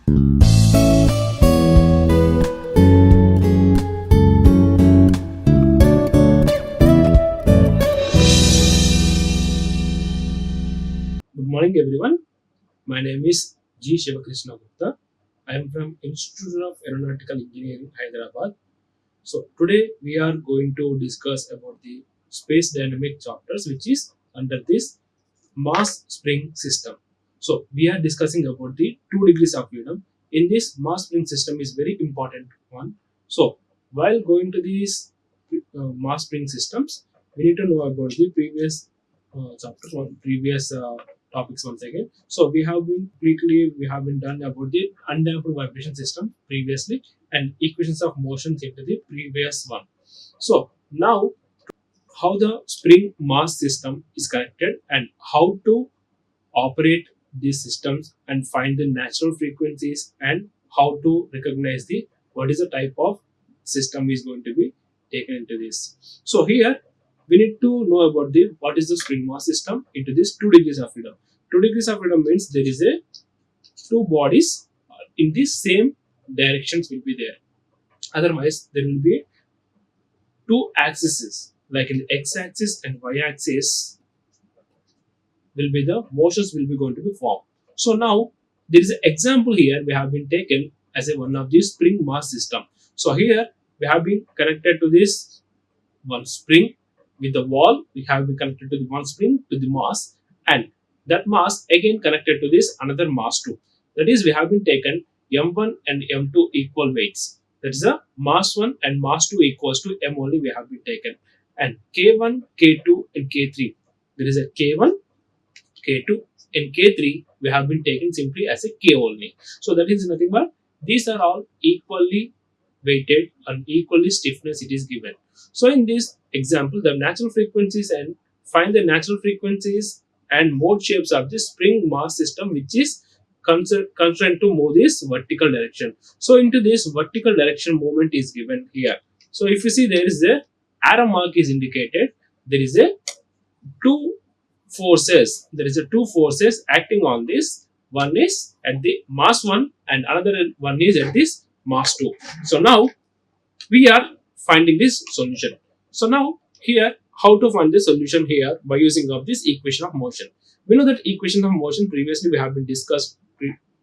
Good morning, everyone. My name is G. Shiva Krishna. I am from Institute of Aeronautical Engineering, Hyderabad. So today we are going to discuss about the space dynamic chapters, which is under this mass spring system. So we are discussing about the 2 degrees of freedom. In this mass spring system is very important one. So while going to these mass spring systems, we need to know about the previous chapters, previous topics once again. So we have been done about the undamped vibration system previously and equations of motions into the previous one. So now how the spring mass system is connected and how to operate these systems and find the natural frequencies and how to recognize the what is the type of system is going to be taken into this. So here we need to know about the what is the spring mass system into this 2 degrees of freedom. 2 degrees of freedom means there is a two bodies in the same directions will be there. Otherwise, there will be two axes like in the x-axis and y-axis will be the motions will be going to be formed. So now there is an example here we have been taken as a one of the spring mass system. So here we have been connected to this one spring with the wall. We have been connected to the one spring to the mass, and that mass again connected to this another mass too. That is, we have been taken m1 and m2 equal weights. That is a mass 1 and mass 2 equals to m only we have been taken, and k1, k2 and k3. There is a k1, k2 and k3 we have been taken simply as a k only. So that is nothing but these are all equally weighted and equally stiffness it is given. So in this example, the natural frequencies and find the natural frequencies and mode shapes of the spring mass system which is concerned to move this vertical direction. So into this vertical direction movement is given here. So if you see there is a arrow mark is indicated, there is a two two forces acting on this. One is at the mass 1 and another one is at this mass 2. So now we are finding this solution. So now here how to find the solution here by using of this equation of motion. We know that equation of motion previously we have been discussed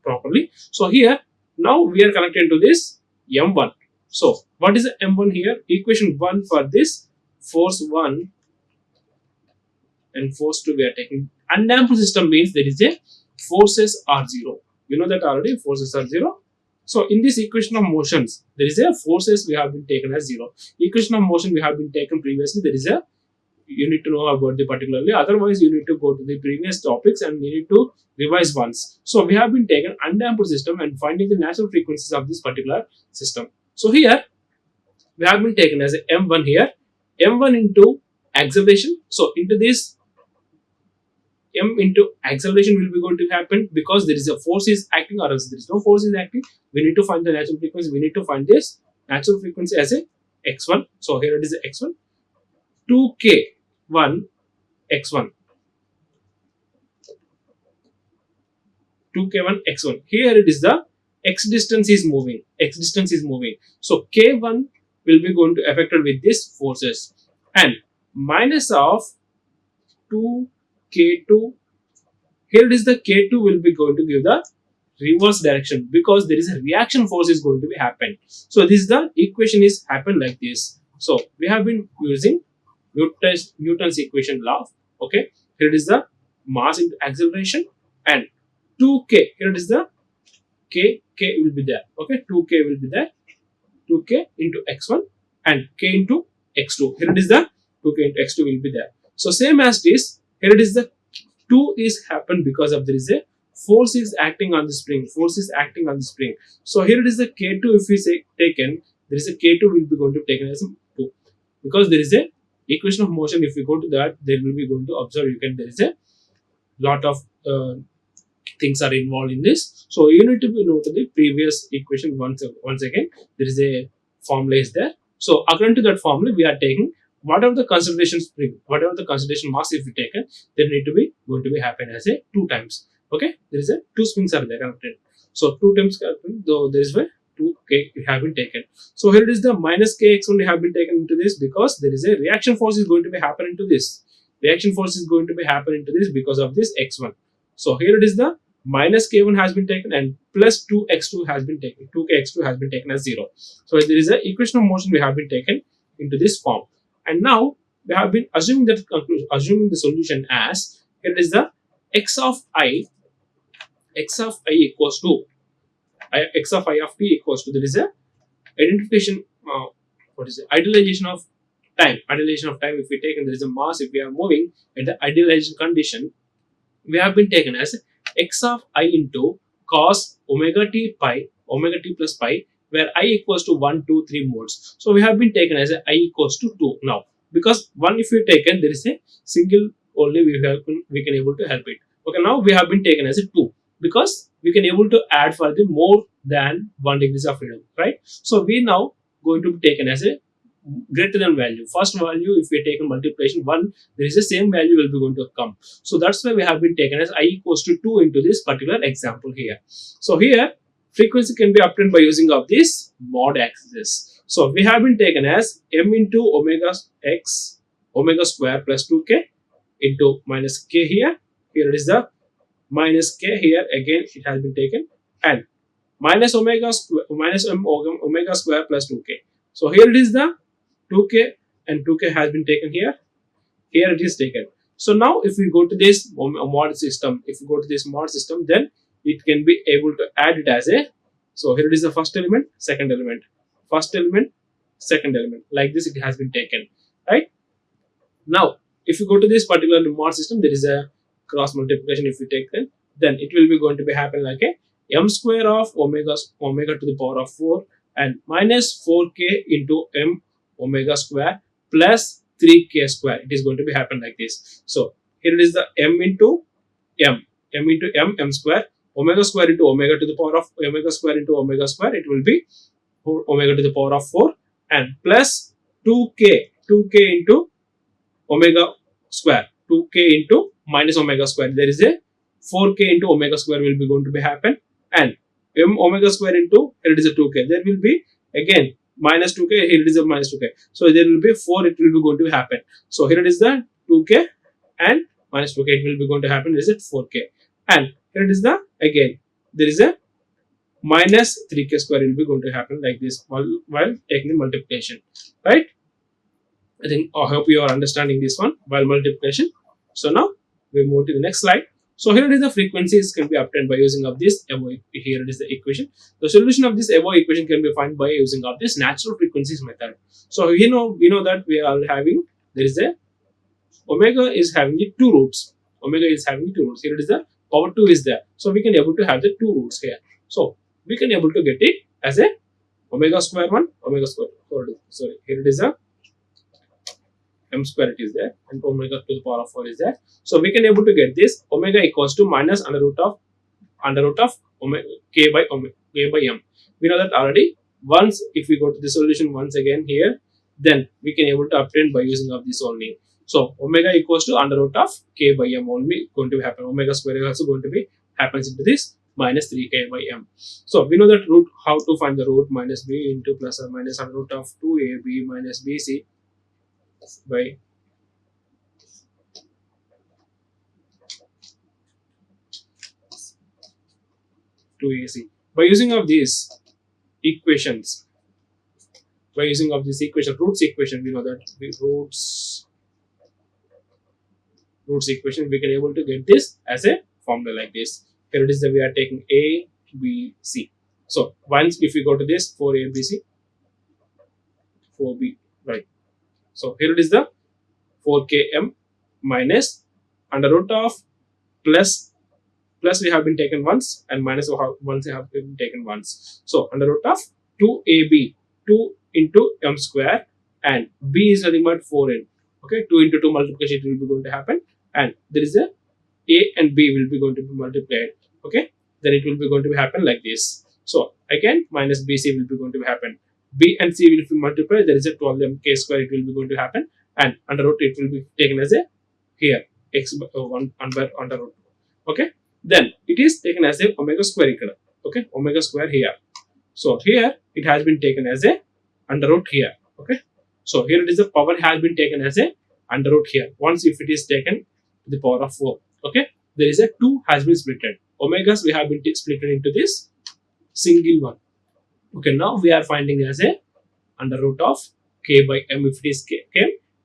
properly. So here now we are connected to this m1. So what is the m1 here? Equation 1 for this force 1 and force 2 we are taking. Undamped system means there is a forces are 0. You know that already, forces are 0. So in this equation of motions, there is a forces we have been taken as 0. Equation of motion we have been taken previously, there is a, you need to know about the particularly, otherwise you need to go to the previous topics and you need to revise once. So we have been taken undamped system and finding the natural frequencies of this particular system. So here we have been taken as a m1 here, m1 into acceleration. So into this m into acceleration will be going to happen because there is a force is acting or else there is no force is acting. We need to find the natural frequency. We need to find this natural frequency as a x1. So here it is a x1, 2k1 x1, 2k1 x1. Here it is the x distance is moving. X distance is moving. So k1 will be going to affected with these forces and minus of 2k2. Here it is the k2 will be going to give the reverse direction because there is a reaction force is going to be happen. So this is the equation is happen like this. So we have been using Newton's equation law. Okay, here it is the mass into acceleration and 2k. Here it is the k will be there. Okay, 2k will be there. 2k into x1 and k into x2. Here it is the 2k into x2 will be there. So same as this. Here it is the 2 is happened because of there is a force is acting on the spring. Force is acting on the spring. So here it is the k2. If we say taken, there is a k2 will be going to taken as 2 because there is a equation of motion. If we go to that, there will be going to observe. You can there is a lot of things are involved in this. So you need to be note the previous equation once again. There is a formula is there. So according to that formula, we are taking whatever the consideration spring, whatever the consideration mass if we taken, they need to be going to be happen as a 2 times. Okay, there is a two springs are there connected. So two times connected, though there is a 2k it have been taken. So here it is the minus kx only have been taken into this because there is a reaction force is going to be happen into this. Reaction force is going to be happen into this because of this x1. So here it is the minus k1 has been taken and plus 2x2 has been taken. 2kx2 has been taken as 0. So there is a equation of motion we have been taken into this form. And now we have been assuming that conclusion, assuming the solution as here it is the x of I equals to x of I of t equals to there is a identification what is it idealization of time. Idealization of time, if we take and there is a mass, if we are moving at the idealization condition, we have been taken as x of I into cos omega t plus pi, where I equals to 1 2 3 modes. So we have been taken as I equals to 2 now, because 1 if we taken there is a single only we can able to help it. Okay, now we have been taken as a 2 because we can able to add for the more than 1 degrees of freedom, right? So we now going to be taken as a greater than value. First value, if we take a multiplication 1, there is the same value will be going to come. So that's why we have been taken as I equals to 2 into this particular example here. So here frequency can be obtained by using of this mod axis. So we have been taken as m into omega x omega square plus 2k into minus k here. Here it is the minus k here, again it has been taken, and minus omega square minus omega square plus 2k. So here it is the 2k and 2k has been taken here. Here it is taken. So now if we go to this mod system, then it can be able to add it as a, so here it is the first element, second element, first element, second element, like this it has been taken, right? Now if you go to this particular mod system, there is a cross multiplication. If you take it, then it will be going to be happen like a m square of omega to the power of 4 and minus 4k into m omega square plus 3k square. It is going to be happen like this. So here it is the m into m square, omega square into omega to the power of omega square into omega square. It will be omega to the power of 4 and plus 2k into omega square, 2k into minus omega square. There is a 4k into omega square will be going to be happen, and m omega square into, here it is a 2k. There will be again minus 2k, here it is a minus 2k. So there will be 4, it will be going to happen. So here it is the 2k and minus 2k, it will be going to happen. Is it 4k? And here it is the, again there is a minus 3k square will be going to happen like this while taking the multiplication, right? I hope you are understanding this one while multiplication. So now we move to the next slide. So here it is the frequencies can be obtained by using of this above. Here it is the equation. The solution of this above equation can be found by using of this natural frequencies method. So we know that we are having, there is a omega is having the two roots. Omega is having two roots. Here it is the power 2 is there. So we can able to have the two roots here. So we can able to get it as a omega square 1, omega square 4. Sorry, here it is a m square it is there and omega to the power of 4 is there. So we can able to get this omega equals to minus under root of omega k by m. We know that already. Once if we go to the solution once again here, then we can able to obtain by using of this only. So omega equals to under root of k by m only going to happen. Omega square is also going to be happens into this minus 3k by m. So we know that root, how to find the root, minus b into plus or minus under root of 2ab minus bc by 2ac. By using of these equations, roots equation, we know that the roots equation, we can able to get this as a formula like this. Here it is that we are taking a, b, c. So once if we go to this 4a, b, c, 4b, right? So here it is the 4km minus under root of plus we have been taken once and minus once have been taken once. So under root of 2ab, 2 into m square, and b is nothing but 4n. Okay, 2 into 2 multiplication it will be going to happen, and there is a and b will be going to be multiplied. Okay, then it will be going to happen like this. So again minus bc will be going to happen. B and c will be multiplied. There is a 12m k square. It will be going to happen, and under root it will be taken as a here x 1 under root. Okay. then it is taken as a omega square ఇక్కడ. Okay, omega square here. So here it has been taken as a under root here. Okay, so here it is the power has been taken as a under root here. Once if it is taken to the power of 4, okay, there is a 2 has been splitted. Omegas we have been splitted into this single one. Okay, now we are finding as a under root of k by m if it is k,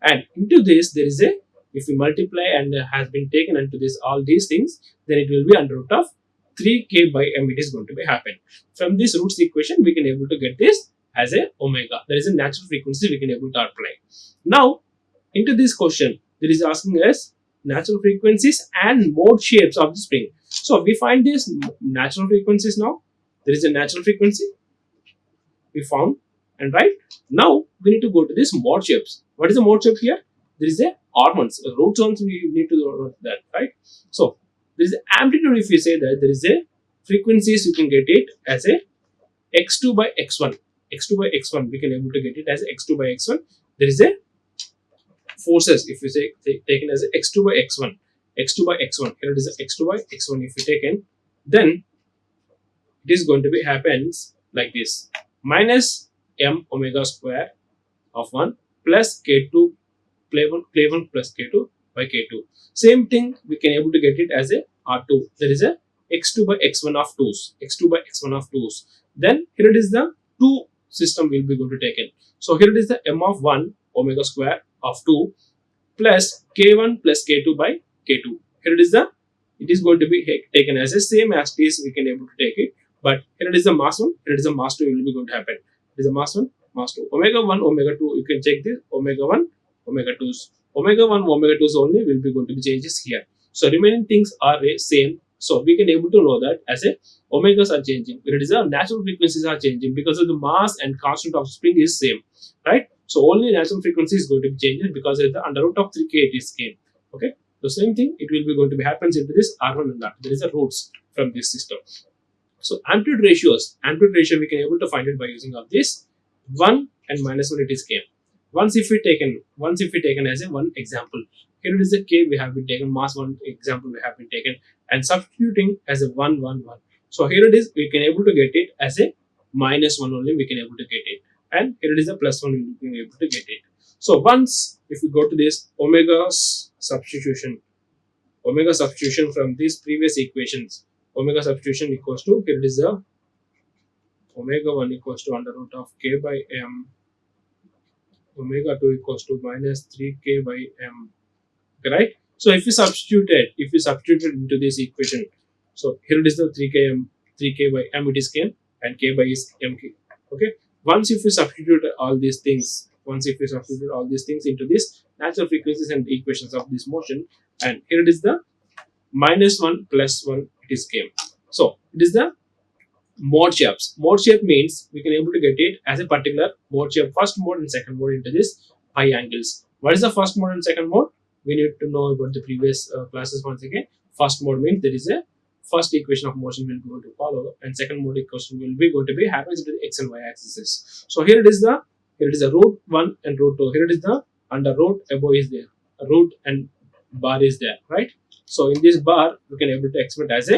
and into this there is a, if we multiply and has been taken into this all these things, then it will be under root of 3k by m it is going to be happen. From this roots equation we can able to get this as a omega. There is a natural frequency we can able to apply. Now into this question there is asking us natural frequencies and mode shapes of the spring. So we find these natural frequencies. Now there is a natural frequency we found, and right now we need to go to this mode shapes. What is the mode shape here? There is a hormones, root zones we need to know that, right? So there is amplitude. If you say that there is a frequencies, you can get it as a x2 by x1. x2 by x1 we can able to get it as x2 by x1. There is a forces, if you say taken as x2 by x1, x2 by x1, here it is x2 by x1. If you taken, then it is going to be happens like this, minus m omega square of 1 plus k2 k1 plus k2 by k2. Same thing we can able to get it as a r2. There is a x2 by x1 of 2's, x2 by x1 of 2's. Then here it is the 2 system will be going to take it. So here it is the m of 1 omega square of 2 plus k1 plus k2 by k2. Here it is the, it is going to be taken as the same as this we can able to take it, but here it is the mass 1, here it is the mass 2 will be going to happen. It is a mass 1, mass 2, omega 1 omega 2, you can check this omega 1 omega 2's, omega 1 omega 2's only will be going to be changes here. So remaining things are same. So we can able to know that as a omegas are changing, it is the natural frequencies are changing because of the mass and constant of spring is same, right? So only natural frequency is going to be changed because of the under root of 3k it is came. Okay, the same thing it will be going to be happens into this r1 and r2. There is a roots from this system. So amplitude ratio we can able to find it by using of this 1 and minus 1 it is came. Once if we taken as a one example, here it is the k we have been taken, mass 1 example we have been taken, and substituting as a 1 1 1. So here it is we can able to get it as a minus 1 only we can able to get it, and here it is a plus 1 we can able to get it. So once if we go to this omega substitution from these previous equations, omega substitution equals to, here it is the omega 1 equals to under root of k by m, omega 2 equals to minus 3k by m. Okay, right? So if you substitute it into this equation, so here it is the 3k by m it is k, and k by is mk. Okay, once if you substitute all these things into this natural frequencies and equations of this motion, and here it is the minus 1 plus 1 it is k. So it is the mode shapes. Mode shape means we can able to get it as a particular mode shape, first mode and second mode into this pi angles. What is the first mode and second mode? We need to know about the previous classes once again. First mode means there is a first equation of motion will be going to follow, and second mode equation will be going to be happens to the x and y axes. So here it is the root 1 and root 2. Here it is the under root above is there, root and bar is there, right? So in this bar we can able to express as a,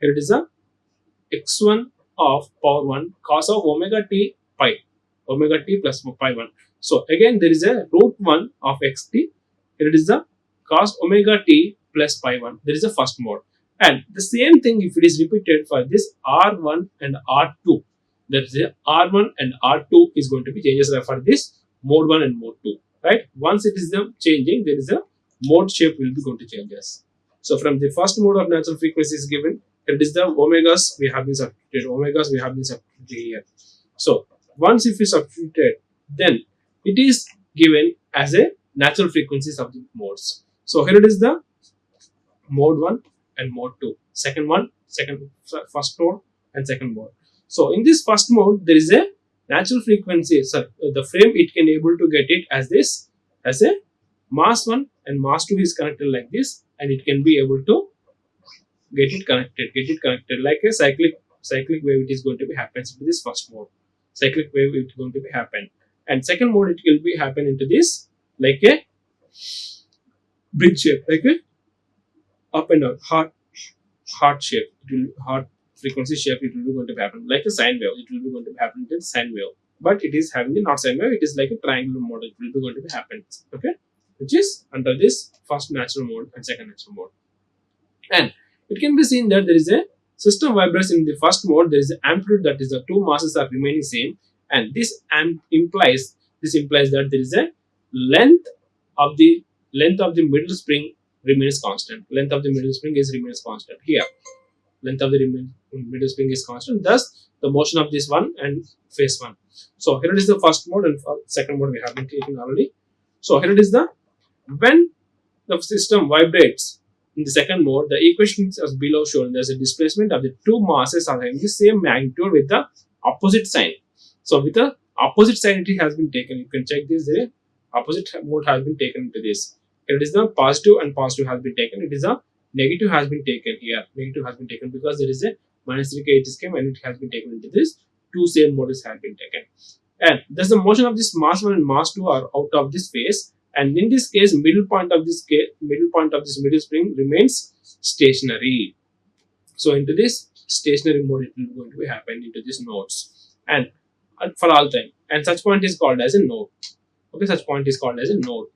here it is a x1 of power 1 cos of omega t plus pi 1. So again there is a root 1 of xt. Here it is the cos omega t plus pi 1. There is a first mode, and the same thing if it is repeated for this r1 and r2. That is a r1 and r2 is going to be changes for this mode 1 and mode 2. Right? Once it is the changing, there is a mode shape will be going to changes. So from the first mode of natural frequency is given. It is the omegas we have been substituted. Here. So once if we substitute it, then it is given as a natural frequencies of the modes. So here it is the mode 1 and mode 2. First mode and second mode. So in this first mode there is a natural frequency. So the frame it can able to get it as this, as a mass 1 and mass 2 is connected like this, and it can be able to get it connected like a cyclic wave. It is going to be happens into this first mode. Cyclic wave it is going to be happen, and second mode it will be happen into this like a bridge shape, like a up and down, heart shape, it will heart frequency shape, it will be going to happen like a sine wave. It will be going to happen in sine wave, but it is having the not sine wave. It is like a triangular mode. It will be going to be happen. Okay, which is under this first natural mode and second natural mode. And it can be seen that there is a system vibrates in the first mode. There is an amplitude, that is the two masses are remaining same, and this implies that there is a length of the middle spring remains constant. Length of the middle spring is remains constant here. Length of the middle spring is constant. Thus, the motion of this one and phase one. So here it is the first mode, and second mode we have been taken already. So here it is the when the system vibrates in the second mode, the equations as below shown. There's a displacement of the two masses are having the same magnitude with the opposite sign. So with the opposite sign it has been taken. You can check this. The opposite mode has been taken into this. It is the positive and positive has been taken. It is a negative has been taken here. Negative has been taken because there is a minus 3k came and it has been taken into this. Two same modes have been taken. And thus the motion of this mass 1 and mass 2 are out of this phase. And in this case, middle point of this middle spring remains stationary. So into this stationary mode, it will going to be happen into these nodes, and for all time. And such point is called as a node. Okay, such point is called as a node.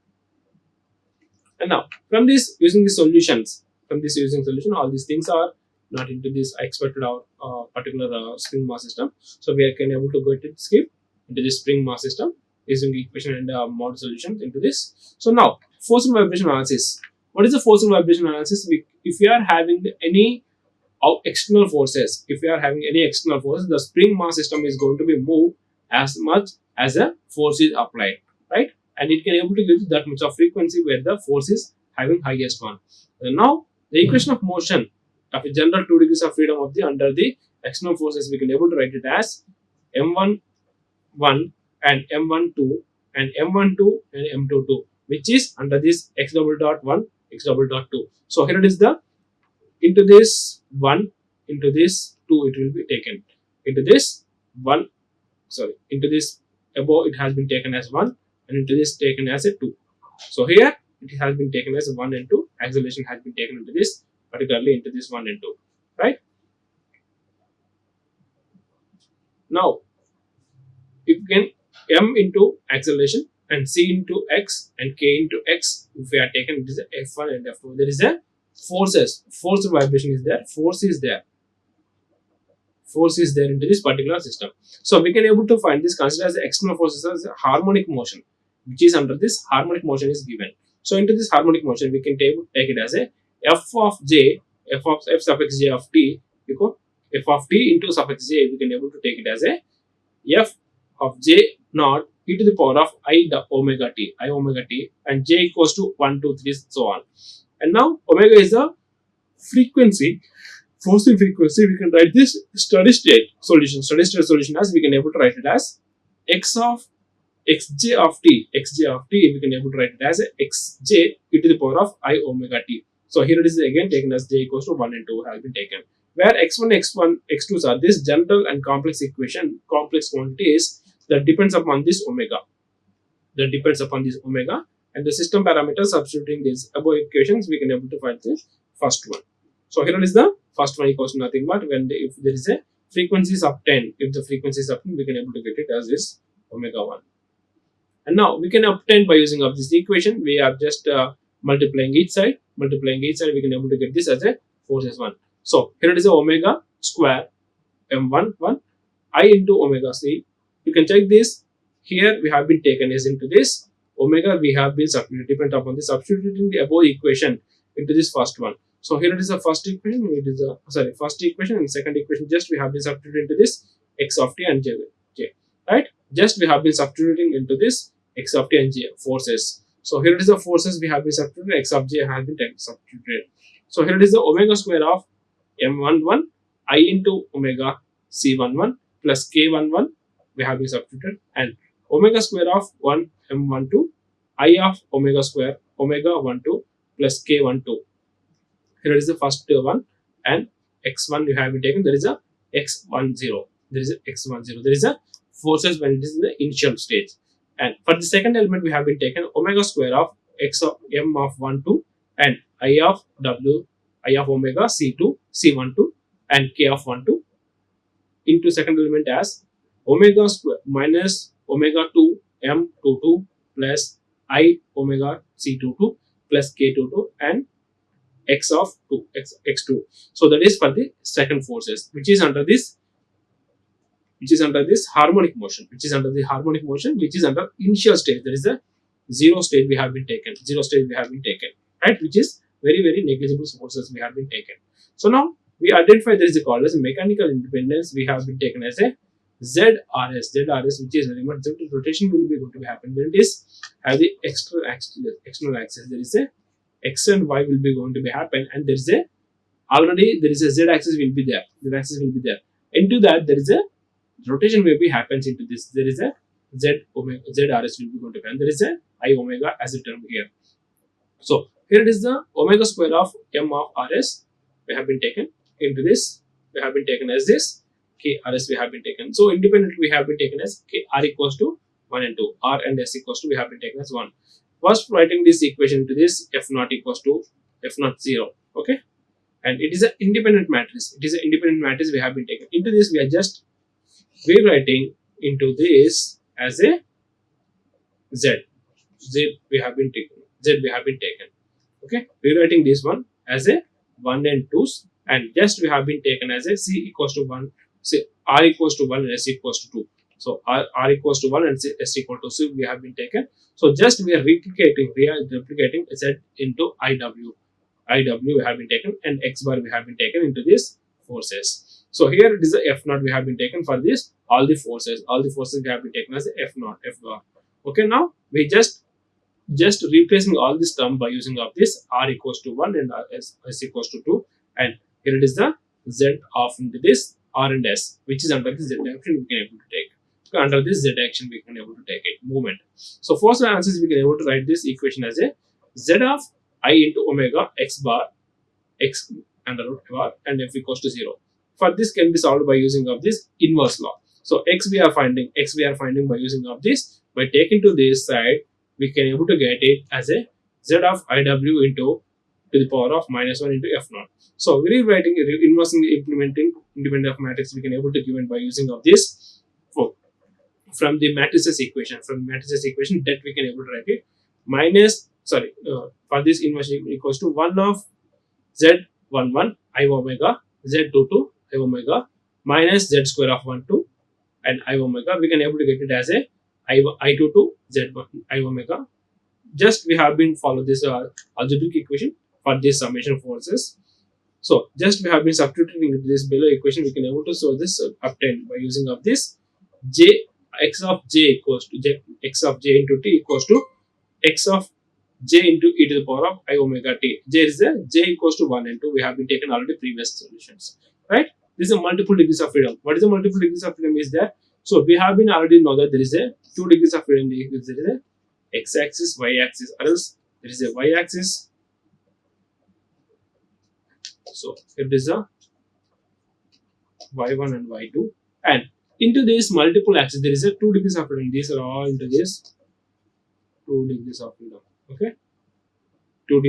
And now from this using solution, all these things are not into this expected out particular spring mass system. So we can able to go to skip into this spring mass system using equation and model solutions into this. So now force and vibration analysis. What is the force and vibration analysis? If we are having any external forces, the spring mass system is going to be moved as much as a force is applied, right? And it can able to give that much of frequency where the force is having highest one. And now the equation of motion of a general 2 degrees of freedom of the under the external forces, we can able to write it as m11 and m12 and m12 and m22, which is under this x double dot 1, x double dot 2. So here it is the into this 1, into this 2 it will be taken, into this 1, into this above it has been taken as 1, and into this taken as a 2. So here it has been taken as 1 and 2. Acceleration has been taken into this, particularly into this 1 and 2, right? Now you can m into acceleration and c into x and k into x. If we are taken, it is a f1 and f2. There is a force vibration is there, force is there into this particular system. So we can able to find this, consider as the external forces as a harmonic motion, which is under this harmonic motion is given. So into this harmonic motion we can take it as a f of j, f suffix j of t, because f of t into suffix j, we can able to take it as a f of j naught e to the power of i omega t, and j equals to 1, 2, 3, so on. And now omega is the frequency, forcing frequency. We can write this steady state solution as we can able to write it as xj of t, we can able to write it as xj e to the power of I omega t. So here it is again taken as j equals to 1 and 2 has been taken, where x1, x2s are this general and complex quantities that depends upon this omega. And the system parameters substituting these above equations, we can able to find the first one. So here it is the first one equals to nothing but if there is a frequency is up 10, if the frequency is up 10, we can able to get it as this omega 1. And now we can obtain by using of this equation. We are just multiplying each side, we can able to get this as a force s1. So here it is a omega square m11 I into omega c. You can check this. Here we have been taken is into this omega, we have been dependent upon the substituting the above equation into this first one. So here it is the first equation, first equation, and second equation just we have been substituting into this x of t and j, right? Just we have been substituting into this x of t and j forces. So here it is the forces we have been substituted, x of j has been substituted. So here it is the omega square of m11 I into omega c11 plus k11 we have been substituted, and omega square of 1 m12 I of omega square omega 12 plus k12. Here is the first one, and x1 you have been taken. There is a x10. There is a forces when it is in the initial stage. And for the second element we have been taken omega square of x of m of 12 and I of w I of omega C2 C12 and K of 1 2 into second element as omega square minus omega 2 M22 plus I omega C22 plus K22 and x of 2 x2. So that is for the second forces, which is under this harmonic motion, which is under initial state. There is a zero state we have been taken, right? Which is very negligible forces we have been taken. So now we identify there is a called as mechanical independence. We have been taken as a ZRS, which is very much rotation will be going to be happen when it is have the external axis. There is a x and y will be going to be happen, and there is a already there is a z axis will be there. Into that there is a rotation maybe happens into this. There is a z omega zrs will be going to be, and there is a I omega as a term here. So here it is the omega square of m of rs we have been taken into this. We have been taken as this k rs we have been taken. So independently we have been taken as k r equals to 1 and 2, r and s equals to we have been taken as 1. First writing this equation to this f naught equals to f naught 0. Okay, and it is an independent matrix. We have been taken into this. We are just rewriting into this as a z we have been taken. Okay, rewriting this one as a 1 and 2s, and just we have been taken as a c equals to 1, say r equals to 1 and s equals to 2. So r equals to 1 and s equal to 2 we have been taken. So just we are replicating z into iw we have been taken, and x bar we have been taken into this forces. So here it is the f naught we have been taken for this all the forces we have been taken as a f naught f bar. Okay, now we just replacing all this term by using of this r equals to 1 and s equals to 2, and here it is the z of into this r and s, which is under the z action we can able to take. Okay, under this z action we can able to take it movement. So force answers we can able to write this equation as a z of I into omega x bar x under root bar and f equals to 0. For this can be solved by using of this inverse law. So x we are finding by using of this. By taking to this side, we can able to get it as a z of iw into to the power of minus 1 into f naught. So rewriting, inversing, implementing independent of matrix we can able to given by using of this from the matrices equation. That we can able to write it minus for this inverse equals to 1 of z11 I omega z22 I omega minus z square of 1 2 and I omega. We can able to get it as a I22 z1 I omega. Just we have been follow this algebraic equation for this summation forces. So just we have been substituting into this below equation. We can able to solve this obtained by using of this x of j equals to x of j into t equals to x of j into e to the power of I omega t. J is a j equals to 1 and 2. We have been taken already previous solutions, right? This is a multiple degrees of freedom. What is the multiple degrees of freedom is that? So we have been already know that there is a 2 degrees of freedom. There is a x-axis, y-axis, or else there is a y-axis. So if there is a y1 and y2, and into this multiple axis there is a 2 degrees of freedom. These are all into this 2 degrees of freedom. Okay, 2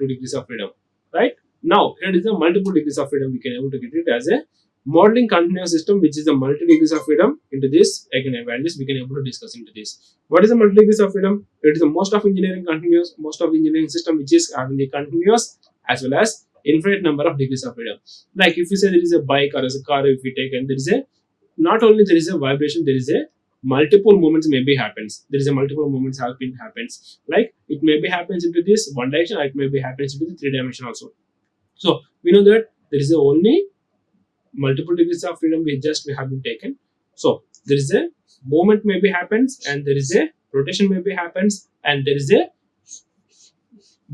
degrees of freedom, right? Now here is the multiple degrees of freedom. We can able to get it as a modeling continuous system, which is the multi degrees of freedom. Into this again values we can able to discuss into this. What is the multi degrees of freedom? It is the most of engineering system which is having the continuous as well as infinite number of degrees of freedom. Like if you say there is a bike or as a car, if we take, and there is a not only there is a vibration, there is a multiple movements maybe happens. There is a multiple movements happens. Like it maybe happens into this one direction, or it maybe happens into the 3 dimension also. So we know that there is a only multiple degrees of freedom we have been taken. So there is a movement maybe happens, and there is a rotation maybe happens, and there is a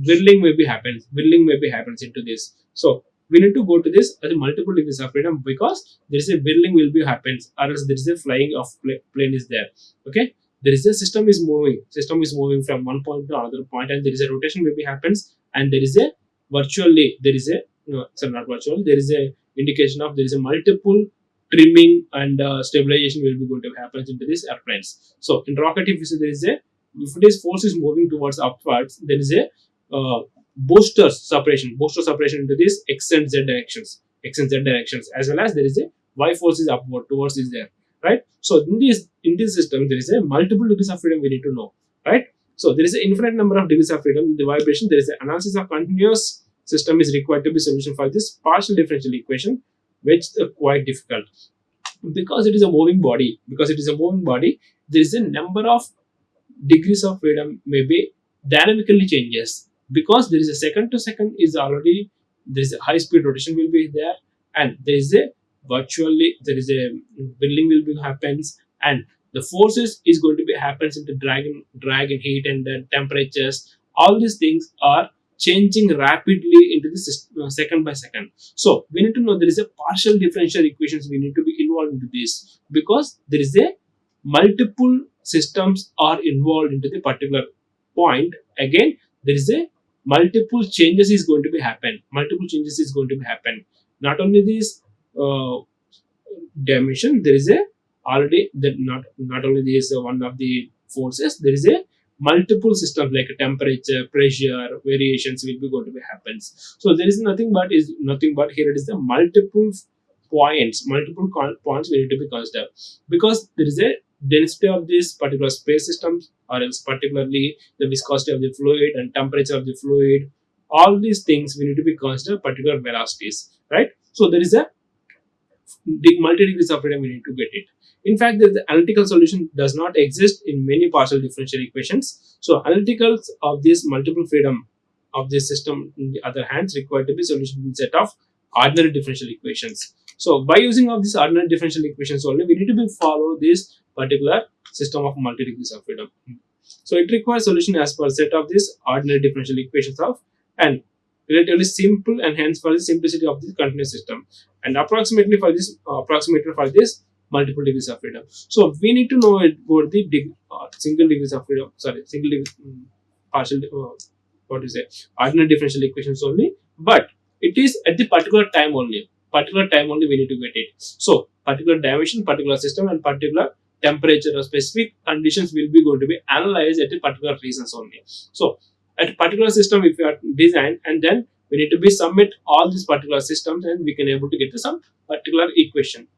whirling maybe happens into this. So we need to go to this as a multiple degrees of freedom, because there is a whirling will be happens, or else there is a flying of plane is there. Okay, there is a system is moving from one point to another point, and there is a rotation maybe happens, and there is a there is a indication of there is a multiple trimming and stabilization will be going to happen into these airplanes. So in rocket, if you see there is a, if this force is moving towards upwards, there is a booster separation into this x and z directions, as well as there is a y force is upward towards is there, right? So in this system there is a multiple degrees of freedom we need to know, right? So there is an infinite number of degrees of freedom in the vibration. There is an analysis of continuous system is required to be solution for this partial differential equation, which is quite difficult because it is a moving body. There is a number of degrees of freedom may be dynamically changes, because there is a second to second is already, there is a high speed rotation will be there, and there is a virtually there is a building will be happens, and the forces is going to be happens in the drag and heat and the temperatures. All these things are changing rapidly into the system, second by second. So we need to know there is a partial differential equations we need to be involved into this, because there is a multiple systems are involved into the particular point. Again, there is a multiple changes is going to be happen. Not only this uh, dimension, there is a already that not only there is one of the forces, there is a multiple systems like temperature, pressure variations will be going to be happens. So there is nothing but here it is the multiple points we need to be considered, because there is a density of this particular space systems, or else particularly the viscosity of the fluid and temperature of the fluid. All these things we need to be considered particular velocities, right? So there is a multi-degrees of freedom we need to get it. In fact, the analytical solution does not exist in many partial differential equations. So analyticals of this multiple freedom of this system, in the other hand, required to be solution in set of ordinary differential equations. So by using of these ordinary differential equations only, we need to be follow this particular system of multi-degrees of freedom. So it requires solution as per set of these ordinary differential equations of, and relatively simple, and hence for the simplicity of this continuous system, and approximately for this multiple degrees of freedom. So we need to know about the single degrees of freedom, single degree, partial what is it, ordinary differential equations only, but it is at the particular time only we need to get it. So particular dimension, particular system, and particular temperature or specific conditions will be going to be analyzed at a particular reasons only. So at a particular system if you are designed, and then we need to be submit all these particular systems, and we can able to get to some particular equation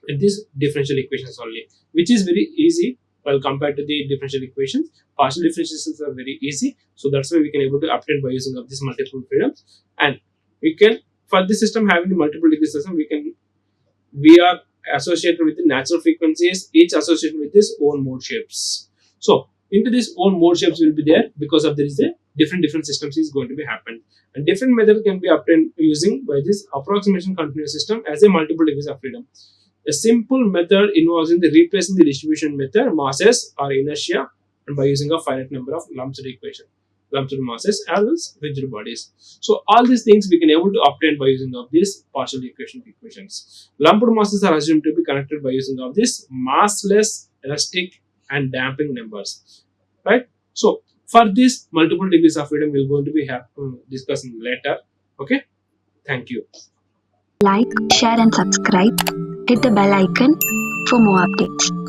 and these differential equations only, which is very easy while compared to the differential equations. Partial differentiations are very easy, so that's why we can able to obtain by using of these multiple freedoms. And we can, for this system having the multiple degree system, we are associated with the natural frequencies, each associated with its own mode shapes. So into this own mode shapes will be there, because of there is a different systems is going to be happen, and different method can be obtained using by this approximation continuous system as a multiple degrees of freedom. A simple method involves in the replacing the distribution method, masses or inertia, and by using a finite number of lumped masses as well as rigid bodies. So all these things we can able to obtain by using of these partial equations. Lumped masses are assumed to be connected by using of this massless, elastic, and damping numbers, right? So for this multiple degrees of freedom, we're going to be discussing later. Okay, thank you. Like, share and subscribe. Hit the bell icon for more updates.